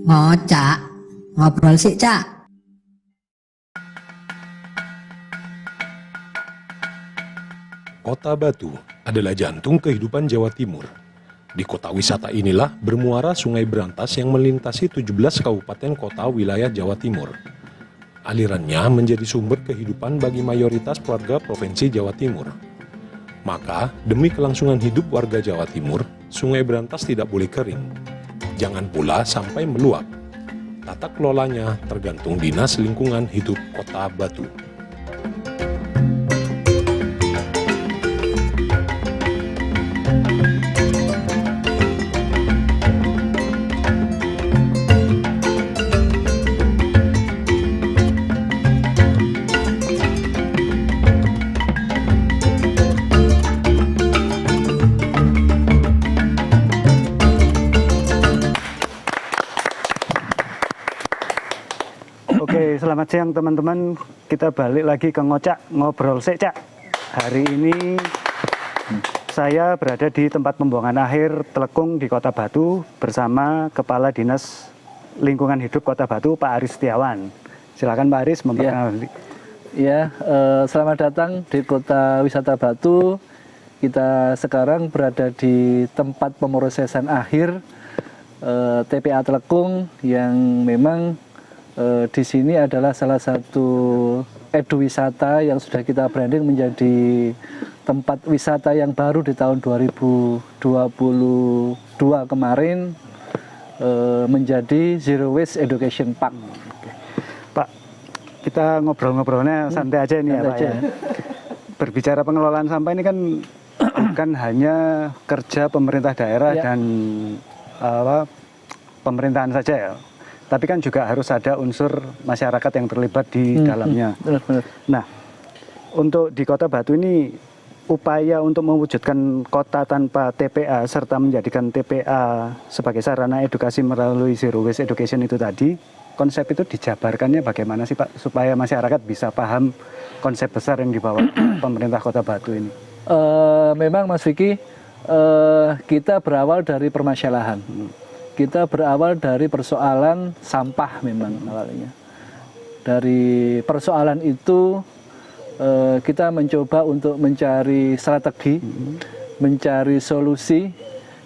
Ngocak, ngobrol sih, Cak. Kota Batu adalah jantung kehidupan Jawa Timur. Di kota wisata inilah bermuara Sungai Brantas yang melintasi 17 kabupaten kota wilayah Jawa Timur. Alirannya menjadi sumber kehidupan bagi mayoritas warga Provinsi Jawa Timur. Maka, demi kelangsungan hidup warga Jawa Timur, Sungai Brantas tidak boleh kering. Jangan pula sampai meluap. Tata kelolanya tergantung Dinas Lingkungan Hidup Kota Batu. Oke, selamat siang teman-teman. Kita balik lagi ke Ngocak, ngobrol sik, Cak. Hari ini saya berada di tempat pembuangan akhir Telekung di Kota Batu bersama Kepala Dinas Lingkungan Hidup Kota Batu, Pak Aris Setiawan. Silakan Pak Aris memperkenalkan. Selamat datang di Kota Wisata Batu. Kita sekarang berada di tempat pemrosesan akhir TPA Telekung yang memang di sini adalah salah satu eduwisata yang sudah kita branding menjadi tempat wisata yang baru di tahun 2022 kemarin, menjadi Zero Waste Education Park. Pak, kita ngobrol-ngobrolnya santai aja ini ya Pak ya. Berbicara pengelolaan sampah ini kan bukan hanya kerja pemerintah daerah dan pemerintahan saja ya. Tapi kan juga harus ada unsur masyarakat yang terlibat di dalamnya. Benar. Nah, untuk di Kota Batu ini upaya untuk mewujudkan kota tanpa TPA serta menjadikan TPA sebagai sarana edukasi melalui Zero Waste Education itu tadi, konsep itu dijabarkannya bagaimana sih Pak supaya masyarakat bisa paham konsep besar yang dibawa pemerintah Kota Batu ini? Memang Mas Vicky, kita berawal dari permasalahan. Kita berawal dari persoalan sampah memang awalnya. Dari persoalan itu kita mencoba untuk mencari strategi, mencari solusi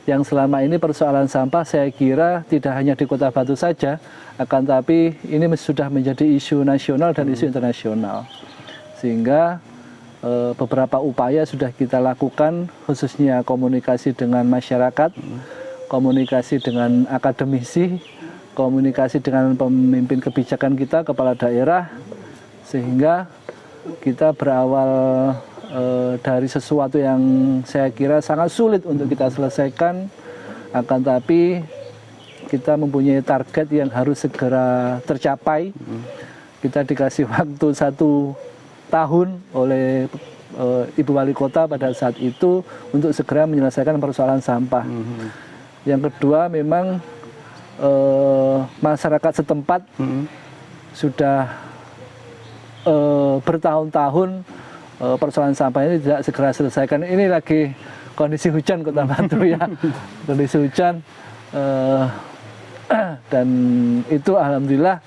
yang selama ini persoalan sampah saya kira tidak hanya di Kota Batu saja, akan tapi ini sudah menjadi isu nasional dan isu internasional. Sehingga beberapa upaya sudah kita lakukan, khususnya komunikasi dengan masyarakat, komunikasi dengan akademisi, komunikasi dengan pemimpin kebijakan kita, kepala daerah, sehingga kita berawal dari sesuatu yang saya kira sangat sulit untuk kita selesaikan, akan tapi kita mempunyai target yang harus segera tercapai. Kita dikasih waktu 1 tahun oleh Ibu Wali Kota pada saat itu untuk segera menyelesaikan persoalan sampah. Yang kedua memang masyarakat setempat sudah bertahun-tahun persoalan sampah ini tidak segera selesaikan. Ini lagi kondisi hujan Kota Batu ya, kondisi hujan dan itu alhamdulillah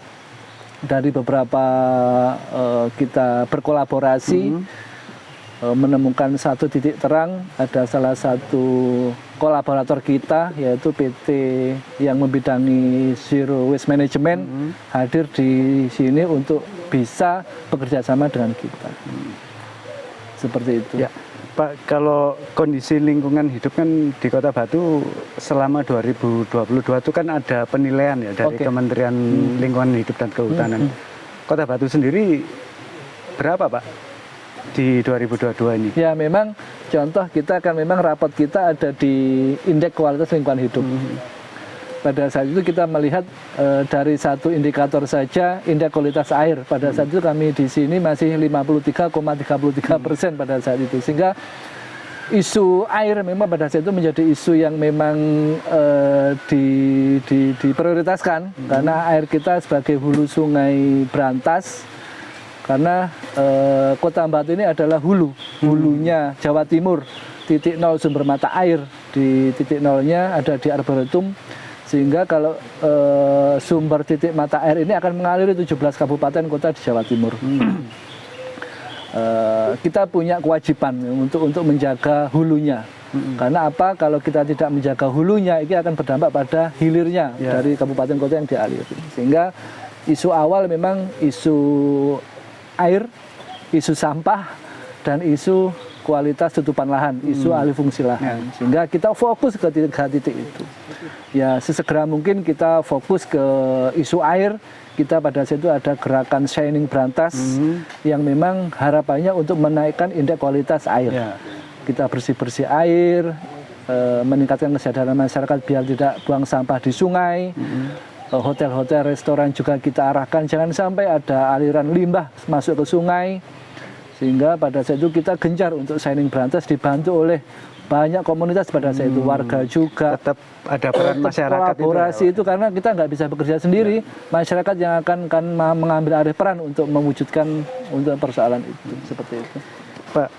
dari beberapa kita berkolaborasi menemukan satu titik terang. Ada salah satu kolaborator kita yaitu PT yang membidangi Zero Waste Management hadir di sini untuk bisa bekerja sama dengan kita. Seperti itu. Ya, Pak, kalau kondisi lingkungan hidup kan di Kota Batu selama 2022 itu kan ada penilaian ya dari Kementerian Lingkungan Hidup dan Kehutanan. Kota Batu sendiri berapa Pak di 2022 ini? Ya memang contoh kita kan memang rapot kita ada di indeks kualitas lingkungan hidup. Pada saat itu kita melihat dari satu indikator saja, indeks kualitas air. Pada saat itu kami di sini masih 53,33% pada saat itu. Sehingga isu air memang pada saat itu menjadi isu yang memang diprioritaskan. Karena air kita sebagai hulu sungai Brantas, karena Kota Batu ini adalah hulunya Jawa Timur, titik nol sumber mata air. Di titik nolnya ada di Arboretum, Sehingga kalau sumber titik mata air ini akan mengaliri 17 kabupaten kota di Jawa Timur. Kita punya kewajiban untuk menjaga hulunya. Karena apa? Kalau kita tidak menjaga hulunya, ini akan berdampak pada hilirnya dari kabupaten kota yang dialiri. Sehingga isu awal memang isu air, isu sampah, dan isu kualitas tutupan lahan, isu alih fungsi lahan. Sehingga kita fokus ke tiga titik itu. Ya, sesegera mungkin kita fokus ke isu air. Kita pada saat itu ada gerakan Shining Brantas yang memang harapannya untuk menaikkan indeks kualitas air. Kita bersih-bersih air, meningkatkan kesadaran masyarakat biar tidak buang sampah di sungai. Hotel-hotel, restoran juga kita arahkan jangan sampai ada aliran limbah masuk ke sungai. Sehingga pada saat itu kita gencar untuk Shining Brantas dibantu oleh banyak komunitas pada saat itu, warga juga. Tetap ada peran masyarakat kolaborasi itu karena kita nggak bisa bekerja sendiri. Masyarakat yang akan mengambil alih peran untuk mewujudkan untuk persoalan itu, seperti itu. Pak,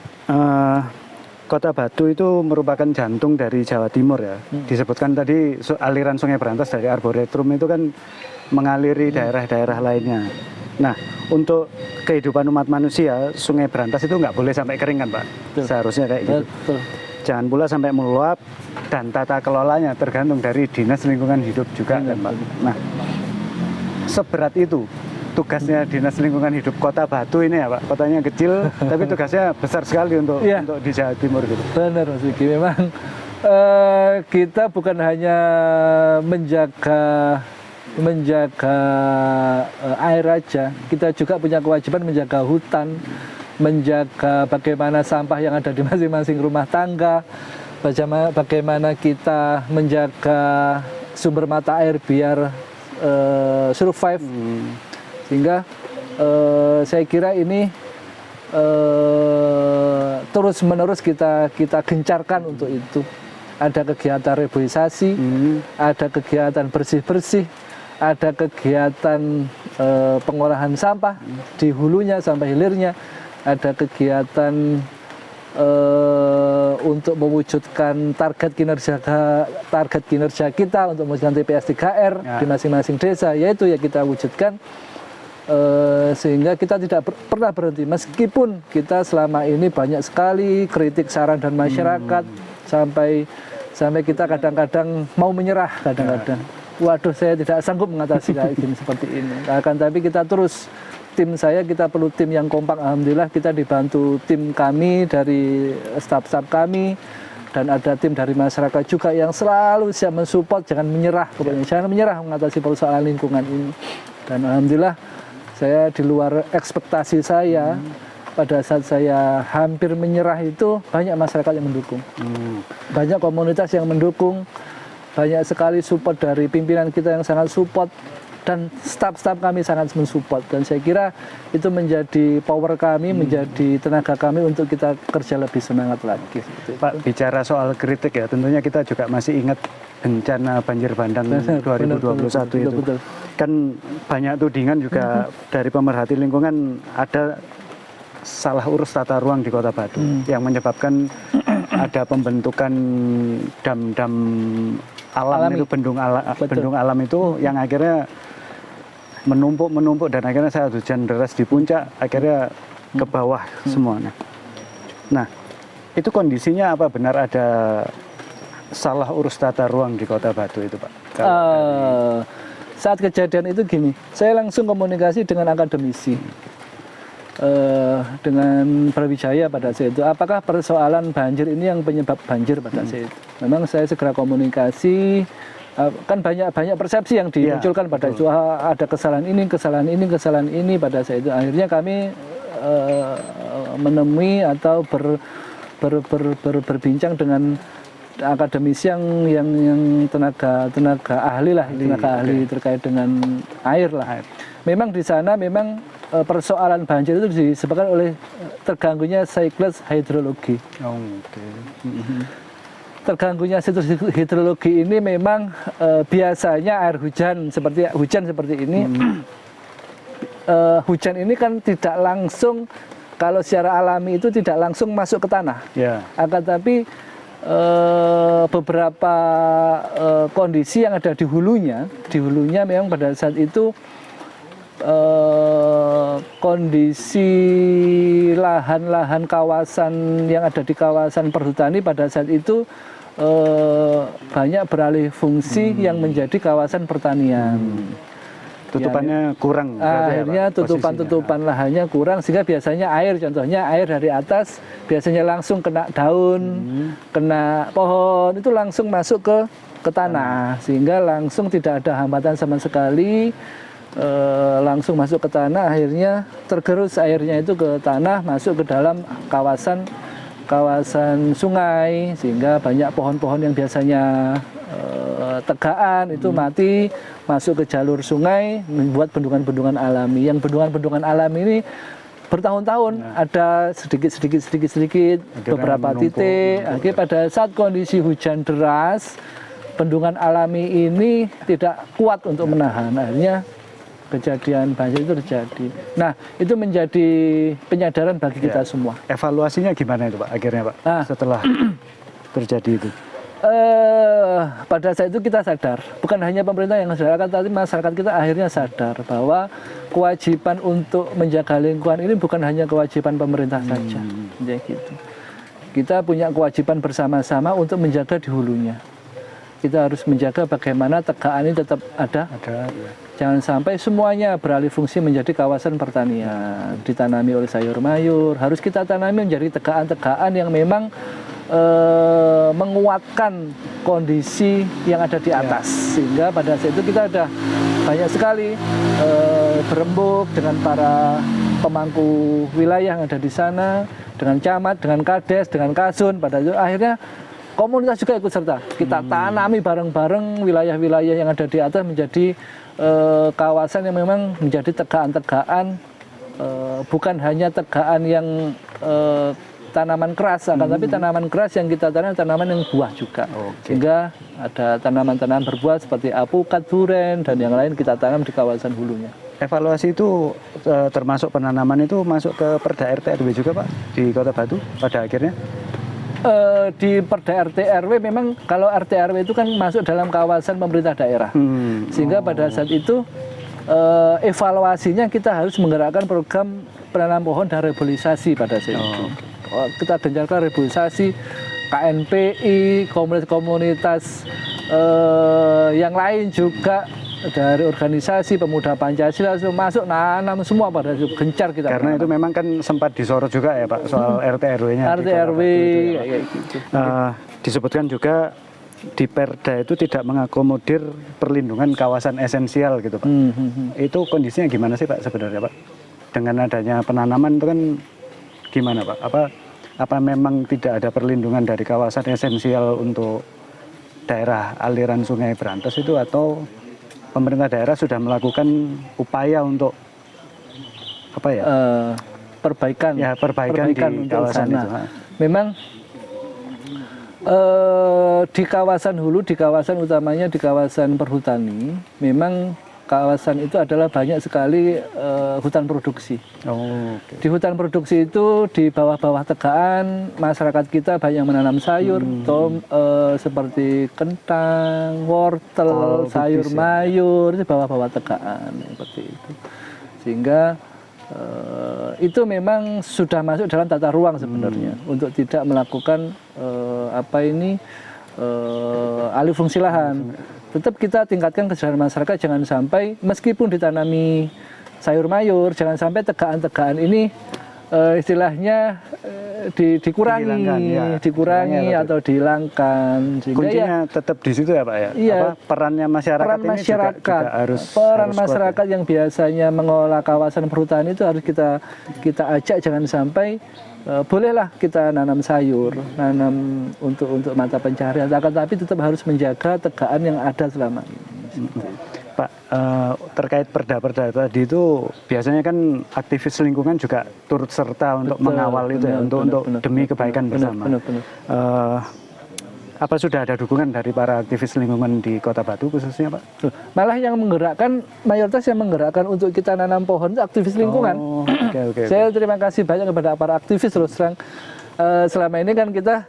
Kota Batu itu merupakan jantung dari Jawa Timur ya. Disebutkan tadi aliran Sungai Brantas dari Arboretum itu kan mengaliri daerah-daerah lainnya. Nah, untuk kehidupan umat manusia, Sungai Brantas itu nggak boleh sampai kering kan Pak? Betul. Seharusnya kayak gitu. Betul. Jangan pula sampai meluap, dan tata kelolanya tergantung dari Dinas Lingkungan Hidup juga kan Pak? Nah, seberat itu tugasnya Dinas Lingkungan Hidup Kota Batu ini ya Pak. Kotanya kecil tapi tugasnya besar sekali untuk di Jawa Timur gitu. Benar Mas Vicky, memang kita bukan hanya menjaga air aja, kita juga punya kewajiban menjaga hutan, menjaga bagaimana sampah yang ada di masing-masing rumah tangga, bagaimana kita menjaga sumber mata air biar survive. Sehingga saya kira ini terus-menerus kita gencarkan untuk itu. Ada kegiatan reboisasi, ada kegiatan bersih-bersih, ada kegiatan pengolahan sampah di hulunya sampai hilirnya, ada kegiatan untuk mewujudkan target kinerja kita untuk mewujudkan TPS 3R di masing-masing desa, yaitu ya kita wujudkan. Sehingga kita tidak pernah berhenti meskipun kita selama ini banyak sekali kritik, saran dan masyarakat sampai kita kadang-kadang mau menyerah kadang-kadang. Waduh, saya tidak sanggup mengatasi kayak gini seperti ini. Akan tapi kita terus, tim saya kita perlu tim yang kompak. Alhamdulillah kita dibantu tim kami dari staf-staf kami, dan ada tim dari masyarakat juga yang selalu siap mensupport. Jangan menyerah, pokoknya jangan menyerah mengatasi persoalan lingkungan ini. Dan alhamdulillah saya di luar ekspektasi saya, pada saat saya hampir menyerah itu banyak masyarakat yang mendukung, banyak komunitas yang mendukung, banyak sekali support dari pimpinan kita yang sangat support, dan staf-staf kami sangat mensupport. Dan saya kira itu menjadi power kami, menjadi tenaga kami untuk kita kerja lebih semangat lagi. Pak, bicara soal kritik ya, tentunya kita juga masih ingat bencana banjir bandang 2021 itu. Betul. Kan banyak tudingan juga dari pemerhati lingkungan ada salah urus tata ruang di Kota Batu yang menyebabkan ada pembentukan dam-dam alam itu, bendung alam itu yang akhirnya menumpuk dan akhirnya saat hujan deras di puncak akhirnya ke bawah semuanya. Nah, itu kondisinya apa benar ada salah urus tata ruang di Kota Batu itu Pak? Saat kejadian itu gini, saya langsung komunikasi dengan akademisi, dengan Brawijaya pada saat itu. Apakah persoalan banjir ini yang penyebab banjir pada saat itu? Memang saya segera komunikasi, kan banyak persepsi yang dimunculkan pada itu. Ada kesalahan ini pada saat itu. Akhirnya kami menemui atau berbincang dengan akademisi yang tenaga ahli terkait dengan air lah. Memang di sana memang persoalan banjir itu disebabkan oleh terganggunya siklus hidrologi. Terganggunya siklus hidrologi ini memang biasanya air hujan seperti ini. Hujan ini kan tidak langsung, kalau secara alami itu tidak langsung masuk ke tanah. Akan tapi beberapa kondisi yang ada di hulunya memang pada saat itu kondisi lahan-lahan kawasan yang ada di kawasan perhutani pada saat itu banyak beralih fungsi yang menjadi kawasan pertanian. Tutupannya kurang. berarti ya, Akhirnya Pak, tutupan lahannya kurang sehingga biasanya contohnya air dari atas biasanya langsung kena daun, kena pohon, itu langsung masuk ke tanah sehingga langsung tidak ada hambatan sama sekali, langsung masuk ke tanah, akhirnya tergerus airnya itu ke tanah, masuk ke dalam kawasan sungai sehingga banyak pohon-pohon yang biasanya tegaan itu mati, masuk ke jalur sungai, membuat bendungan-bendungan alami. Yang bendungan-bendungan alami ini bertahun-tahun ada sedikit beberapa titik. Akhirnya pada saat kondisi hujan deras, bendungan alami ini tidak kuat untuk menahan. Akhirnya kejadian banjir itu terjadi. Nah, itu menjadi penyadaran bagi kita semua. Evaluasinya gimana itu Pak akhirnya Pak setelah terjadi itu? Pada saat itu kita sadar, bukan hanya pemerintah yang sadar, tapi masyarakat kita akhirnya sadar bahwa kewajiban untuk menjaga lingkungan ini bukan hanya kewajiban pemerintah saja. Ya, gitu. Kita punya kewajiban bersama-sama untuk menjaga di hulunya. Kita harus menjaga bagaimana tegaan ini tetap ada. Ya. Jangan sampai semuanya beralih fungsi menjadi kawasan pertanian, ditanami oleh sayur mayur. Harus kita tanami menjadi tegaan-tegaan yang memang menguatkan kondisi yang ada di atas, sehingga pada saat itu kita ada banyak sekali berembuk dengan para pemangku wilayah yang ada di sana, dengan camat, dengan kades, dengan kasun. Pada itu akhirnya komunitas juga ikut serta. Kita tanami bareng-bareng wilayah-wilayah yang ada di atas menjadi kawasan yang memang menjadi tegaan-tegaan, bukan hanya tegaan yang tanaman keras, tapi tanaman keras yang kita tanam tanaman yang buah juga. Sehingga ada tanaman-tanaman berbuah seperti alpukat, duren, dan yang lain kita tanam di kawasan hulunya. Evaluasi itu termasuk penanaman itu masuk ke Perda RT RW juga Pak di Kota Batu pada akhirnya? Di Perda RT RW memang kalau RT RW itu kan masuk dalam kawasan pemerintah daerah. Sehingga pada saat itu evaluasinya kita harus menggerakkan program penanam pohon dan reboisasi pada saat itu. Kita gencarkan reboisasi, KNPI, komunitas-komunitas yang lain juga dari organisasi pemuda Pancasila masuk nanam semua pada gencar kita. Karena itu memang kan sempat disorot juga ya Pak soal RT RW-nya. RT RW kayak gitu. Disebutkan juga di Perda itu tidak mengakomodir perlindungan kawasan esensial gitu Pak. Itu kondisinya gimana sih Pak sebenarnya Pak? Dengan adanya penanaman itu kan gimana Pak? Apa memang tidak ada perlindungan dari kawasan esensial untuk daerah aliran Sungai Brantas itu, atau pemerintah daerah sudah melakukan upaya untuk perbaikan di kawasan itu? Memang di kawasan hulu, di kawasan utamanya di kawasan perhutani, memang kawasan itu adalah banyak sekali hutan produksi. Di hutan produksi itu di bawah-bawah tegaan masyarakat kita banyak menanam sayur, seperti kentang, wortel, sayur mayur di bawah-bawah tegaan seperti itu. Sehingga itu memang sudah masuk dalam tata ruang sebenarnya untuk tidak melakukan alih fungsi lahan. Tetap kita tingkatkan kesadaran masyarakat, jangan sampai meskipun ditanami sayur mayur, jangan sampai tegaan-tegaan ini istilahnya dikurangi atau dihilangkan. Kuncinya tetap di situ ya Pak ya? Iya, perannya masyarakat ini juga harus masyarakat yang biasanya mengelola kawasan perhutani itu harus kita ajak, jangan sampai bolehlah kita nanam sayur, nanam untuk mata pencaharian, tapi tetap harus menjaga tegaan yang ada selama ini. Pak, terkait perda-perda tadi itu biasanya kan aktivis lingkungan juga turut serta untuk mengawal itu ya, untuk demi kebaikan bersama. Apa sudah ada dukungan dari para aktivis lingkungan di Kota Batu khususnya Pak? Malah yang menggerakkan, mayoritas yang menggerakkan untuk kita nanam pohon itu aktivis lingkungan. Okay. Saya terima kasih banyak kepada para aktivis terus terang. Selama ini kan kita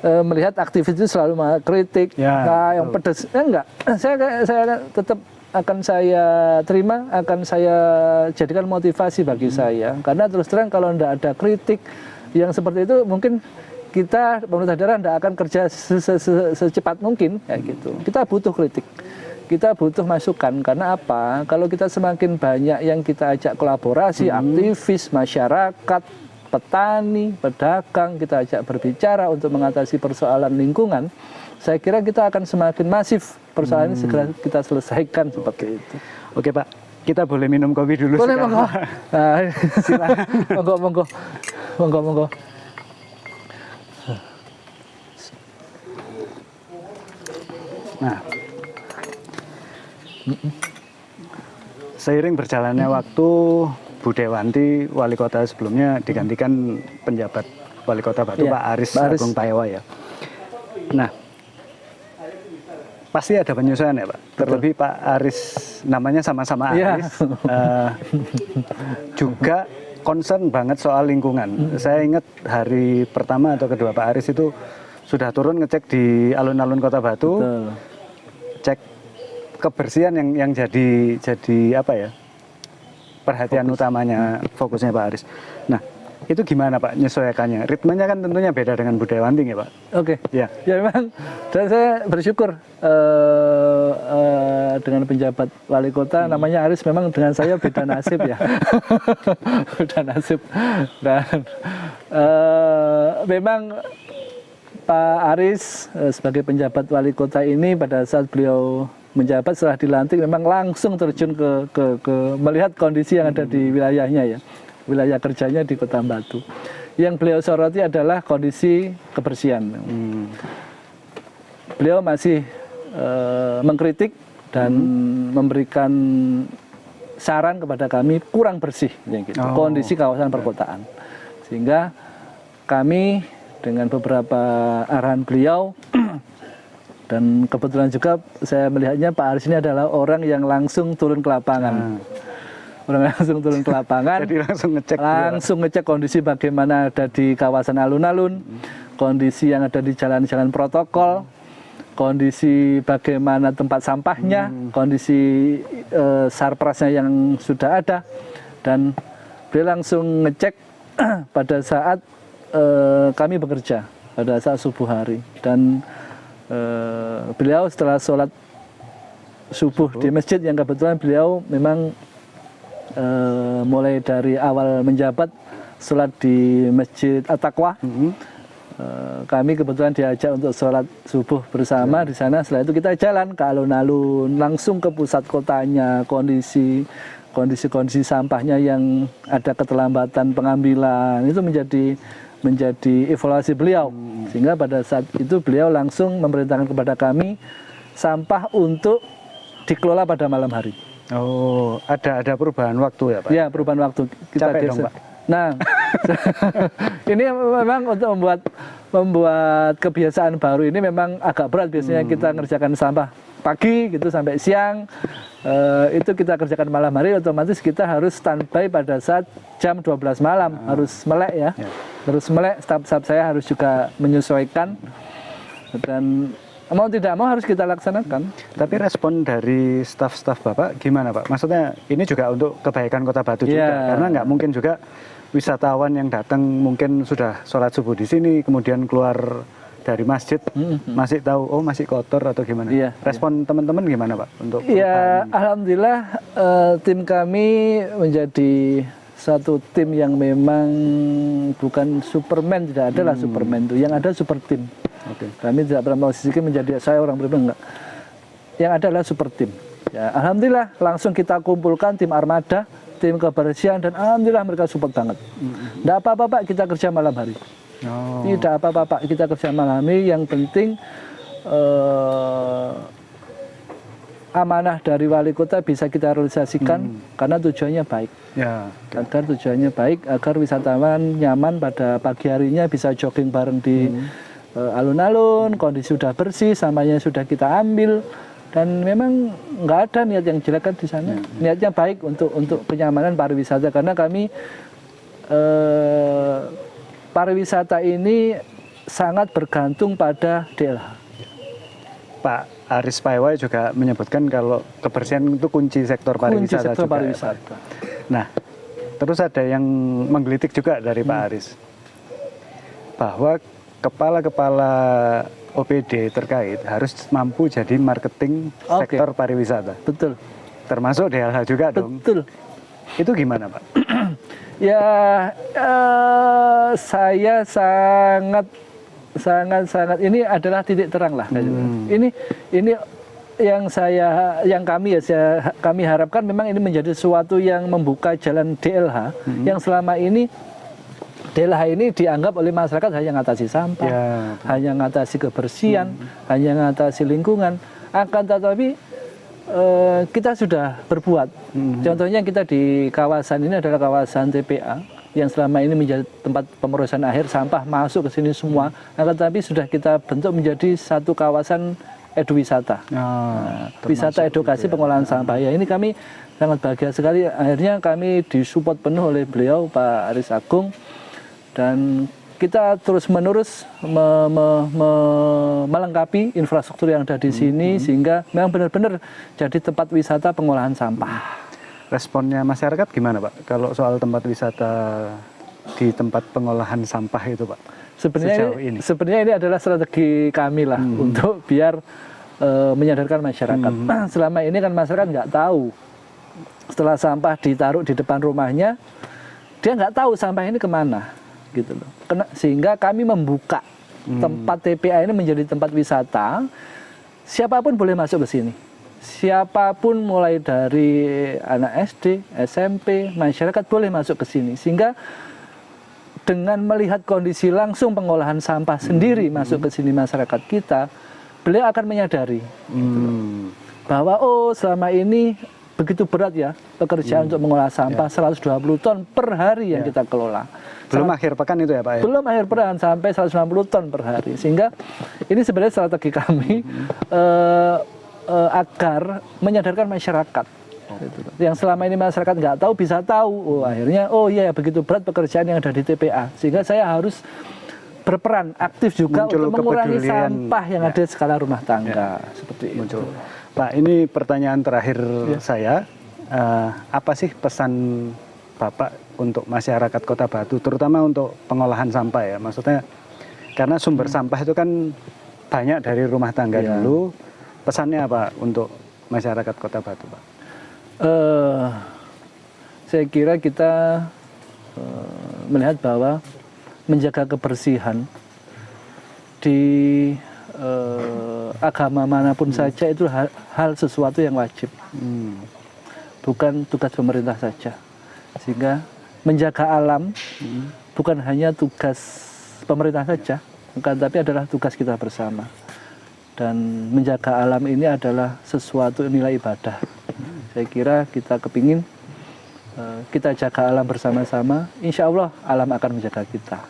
melihat aktivis itu selalu kritik, yang pedas. Enggak, saya tetap akan saya terima, akan saya jadikan motivasi bagi saya. Karena terus terang kalau tidak ada kritik yang seperti itu, mungkin kita pemerintah daerah tidak akan kerja secepat mungkin, kayak gitu. Kita butuh kritik, kita butuh masukan. Karena apa? Kalau kita semakin banyak yang kita ajak kolaborasi, aktivis, masyarakat, petani, pedagang, kita ajak berbicara untuk mengatasi persoalan lingkungan, saya kira kita akan semakin masif persoalan ini segera kita selesaikan seperti itu. Oke Pak, kita boleh minum kopi dulu. Boleh monggo. Nah, silakan. Monggo. Nah, seiring berjalannya waktu, Bu Dewanti, wali kota sebelumnya digantikan penjabat wali kota Batu, Pak Aris Agung Paewa ya. Nah, pasti ada penyesuaian ya Pak. Terlebih Pak Aris, namanya sama-sama Aris, juga concern banget soal lingkungan. Saya ingat hari pertama atau kedua Pak Aris itu sudah turun ngecek di alun-alun kota Batu, cek kebersihan yang jadi apa ya, perhatian utamanya, fokusnya Pak Aris. Nah, itu gimana Pak menyesuaikannya? Ritmenya kan tentunya beda dengan Bu Dewanti ya Pak? Oke. Ya Memang. Dan saya bersyukur dengan penjabat wali kota namanya Aris, memang dengan saya beda nasib ya. Beda nasib. Dan memang Pak Aris sebagai penjabat wali kota ini pada saat beliau menjabat setelah dilantik memang langsung terjun ke melihat kondisi yang ada di wilayahnya ya, wilayah kerjanya di Kota Batu. Yang beliau soroti adalah kondisi kebersihan. Beliau masih mengkritik dan memberikan saran kepada kami kurang bersih gitu, kondisi kawasan perkotaan. Sehingga kami dengan beberapa arahan beliau dan kebetulan juga saya melihatnya Pak Aris ini adalah orang yang langsung turun ke lapangan. Orang langsung turun ke lapangan. Jadi langsung ngecek kondisi bagaimana ada di kawasan alun-alun, kondisi yang ada di jalan-jalan protokol, kondisi bagaimana tempat sampahnya, kondisi sarprasnya yang sudah ada, dan beliau langsung ngecek pada saat kami bekerja pada saat subuh hari. Dan beliau setelah sholat subuh di masjid yang kebetulan beliau memang mulai dari awal menjabat sholat di Masjid At-Taqwa, kami kebetulan diajak untuk sholat subuh bersama di sana. Setelah itu kita jalan ke alun-alun, langsung ke pusat kotanya, kondisi sampahnya yang ada keterlambatan pengambilan itu menjadi evaluasi beliau. Sehingga pada saat itu beliau langsung memerintahkan kepada kami sampah untuk dikelola pada malam hari. Oh, ada perubahan waktu ya Pak? Ya, perubahan waktu. Kita capek dong Pak? Nah, ini memang untuk membuat kebiasaan baru ini memang agak berat. Biasanya kita ngerjakan sampah pagi gitu sampai siang, itu kita kerjakan malam hari, otomatis kita harus standby pada saat jam 12 malam, harus melek ya. Harus melek, staf-staf saya harus juga menyesuaikan, dan mau tidak mau harus kita laksanakan. Tapi respon dari staf-staf Bapak gimana Pak? Maksudnya ini juga untuk kebaikan Kota Batu juga, karena nggak mungkin juga wisatawan yang datang mungkin sudah sholat subuh di sini, kemudian keluar dari masjid masih tahu oh masih kotor atau gimana? Respon teman-teman gimana Pak untuk? Alhamdulillah tim kami menjadi satu tim yang memang bukan Superman, tidak ada lah Superman itu, yang ada super tim. Kami tidak pernah posisikan menjadi saya orang pribadi, enggak. Yang ada adalah super tim. Ya, alhamdulillah langsung kita kumpulkan tim armada, tim kebersihan, dan alhamdulillah mereka support banget. Tidak apa-apa Pak, kita kerja malam hari. Tidak apa-apa Pak, kita kerja malam hari. Yang penting amanah dari wali kota bisa kita realisasikan karena tujuannya baik. Agar tujuannya baik, agar wisatawan nyaman pada pagi harinya bisa jogging bareng di alun-alun, kondisi sudah bersih, sampahnya sudah kita ambil, dan memang nggak ada niat yang jelek kan di sana. Niatnya baik untuk kenyamanan pariwisata, karena kami pariwisata ini sangat bergantung pada DLH. Pak Aris Paiwai juga menyebutkan kalau kebersihan itu kunci sektor Kunci pariwisata sektor juga. pariwisata. Nah, terus ada yang menggelitik juga dari Pak Aris bahwa kepala-kepala OPD terkait harus mampu jadi marketing Oke. sektor pariwisata, Betul, termasuk DLH juga dong. betul. Itu gimana, Pak? Ya, saya sangat ini adalah titik terang lah. Ini yang kami harapkan memang ini menjadi sesuatu yang membuka jalan DLH yang selama ini DLH ini dianggap oleh masyarakat hanya ngatasi sampah, Ya. hanya ngatasi kebersihan, hanya ngatasi lingkungan. Akan tetapi kita sudah berbuat. Contohnya kita di kawasan ini adalah kawasan TPA yang selama ini menjadi tempat pemrosesan akhir, sampah masuk ke sini semua. Akan tetapi sudah kita bentuk menjadi satu kawasan eduwisata. Wisata edukasi pengolahan sampah. Ya, ini kami sangat bahagia sekali. Akhirnya kami disupport penuh oleh beliau Pak Aris Agung, dan kita terus-menerus melengkapi infrastruktur yang ada di sini sehingga memang benar-benar jadi tempat wisata pengolahan sampah. Responnya masyarakat gimana, Pak? Kalau soal tempat wisata di tempat pengolahan sampah itu, Pak? Sebenarnya ini adalah strategi kami lah untuk biar menyadarkan masyarakat. Selama ini kan masyarakat nggak tahu, setelah sampah ditaruh di depan rumahnya, dia nggak tahu sampah ini kemana, gitu loh. Sehingga kami membuka tempat TPA ini menjadi tempat wisata, siapapun boleh masuk ke sini. Siapapun mulai dari anak SD, SMP, masyarakat boleh masuk ke sini. Sehingga dengan melihat kondisi langsung pengolahan sampah sendiri masuk ke sini masyarakat kita, beliau akan menyadari bahwa selama ini begitu berat ya pekerjaan untuk mengolah sampah 120 ton per hari yang kita kelola. Belum akhir pekan itu ya, Pak? Belum akhir pekan, sampai 190 ton per hari. Sehingga ini sebenarnya strategi kami agar menyadarkan masyarakat. Yang selama ini masyarakat nggak tahu bisa tahu. Akhirnya iya begitu berat pekerjaan yang ada di TPA. Sehingga saya harus berperan aktif juga untuk mengurangi sampah yang ada di skala rumah tangga. Seperti itu. Pak, ini pertanyaan terakhir saya. Apa sih pesan Bapak untuk masyarakat Kota Batu, terutama untuk pengolahan sampah ya? Maksudnya karena sumber sampah itu kan banyak dari rumah tangga dulu. Pesannya apa untuk masyarakat Kota Batu, Pak? Saya kira kita melihat bahwa menjaga kebersihan di agama manapun saja itu hal sesuatu yang wajib, bukan tugas pemerintah saja. Sehingga menjaga alam bukan hanya tugas pemerintah saja, tapi adalah tugas kita bersama. Dan menjaga alam ini adalah sesuatu nilai ibadah. Saya kira kita kepingin kita jaga alam bersama-sama, insya Allah alam akan menjaga kita.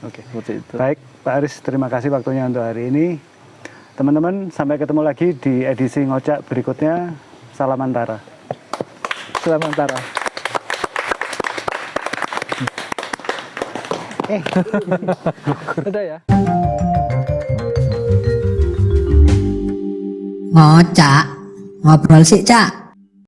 Oke. Seperti itu. Baik, Pak Aris, terima kasih waktunya untuk hari ini. Teman-teman, sampai ketemu lagi di edisi Ngocak berikutnya. Salam Antara. Salam Antara. Udah ya. Ngocak, ngobrol sih, Cak.